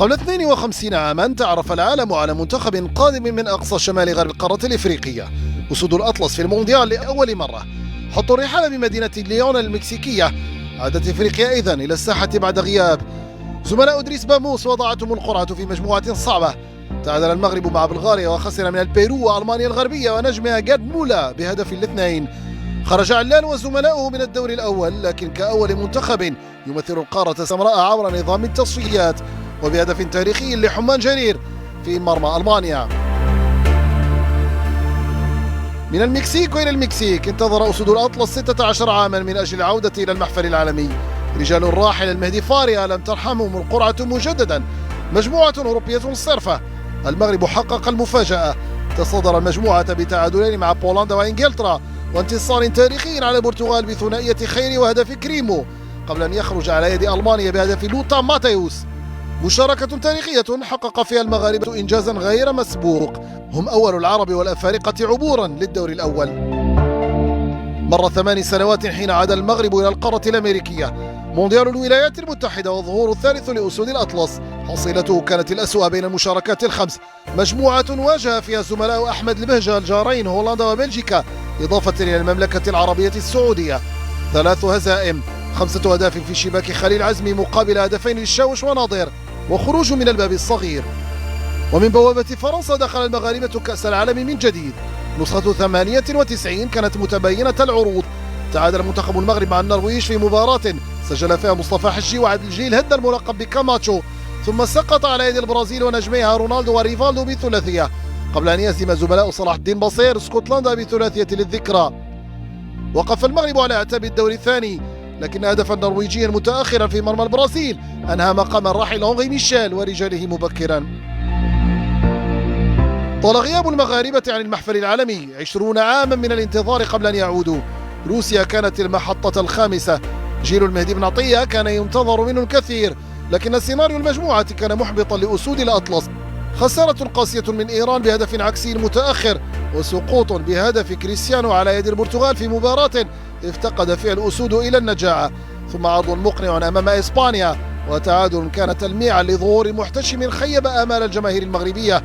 قبل 52 عاما تعرف العالم على منتخب قادم من أقصى شمال غرب القارة الإفريقية، أسود الأطلس في المونديال لأول مرة. حطوا الرحال بمدينة ليون المكسيكية. عادت إفريقيا إذن إلى الساحة بعد غياب. زملاء إدريس باموس وضعتهم القرعة في مجموعة صعبة. تعادل المغرب مع بلغاريا وخسر من البيرو وألمانيا الغربية ونجمها جاد مولا بهدف الاثنين. خرج علان وزملاؤه من الدور الأول، لكن كأول منتخب يمثل القارة السمراء عبر نظام التصفيات وبهدف تاريخي لحمان جرير في مرمى ألمانيا. من المكسيك وإلى المكسيك انتظر أسود الأطلس 16 عاما من أجل العودة إلى المحفل العالمي. رجال الراحل المهدي فاريا لم ترحمهم القرعة مجددا. مجموعة أوروبية صرفة. المغرب حقق المفاجأة، تصدر المجموعة بتعادلين مع بولندا وإنجلترا وانتصار تاريخي على البرتغال بثنائية خيري وهدف كريمو، قبل أن يخرج على يد ألمانيا بهدف لوتا ماتيوس. مشاركة تاريخية حقق فيها المغاربة إنجازا غير مسبوق، هم أول العرب والأفارقة عبورا للدور الأول. مر 8 سنوات حين عاد المغرب إلى القارة الأمريكية. مونديال الولايات المتحدة والظهور الثالث لأسود الأطلس، حصيلته كانت الأسوأ بين المشاركات الخمس. مجموعة واجه فيها زملاء أحمد البهجة الجارين هولندا وبلجيكا، إضافة إلى المملكة العربية السعودية. 3 هزائم، 5 أهداف في شباك خليل عزمي مقابل هدفين للشاوش وناظر، وخروج من الباب الصغير. ومن بوابة فرنسا دخل المغاربة كأس العالم من جديد. نسخة 98 كانت متباينة العروض. تعادل منتخب المغرب مع النرويج في مباراة سجل فيها مصطفى حجي وعبد الجليل هدى الملقب بكاماتشو، ثم سقط على يد البرازيل ونجميها رونالدو وريفالدو بثلاثية، قبل أن يهزم زملاء صلاح الدين بصير اسكتلندا بثلاثية للذكرى. وقف المغرب على اعتاب الدور الثاني، لكن هدفا نرويجيا متأخرا في مرمى البرازيل أنهى مقام الراحل أنغي ميشيل ورجاله مبكرا. طال غياب المغاربة عن المحفل العالمي 20 عاما من الانتظار قبل أن يعودوا. روسيا كانت المحطة الخامسة. جيل المهدي بن عطية كان ينتظر منه الكثير، لكن سيناريو المجموعة كان محبطا لأسود الأطلس. خسارة قاسية من إيران بهدف عكسي متأخر، وسقوط بهدف كريستيانو على يد البرتغال في مباراة افتقد فيها الأسود إلى النجاعة، ثم عرض مقنع أمام إسبانيا، وتعادل كان تلميعا لظهور محتشم خيب آمال الجماهير المغربية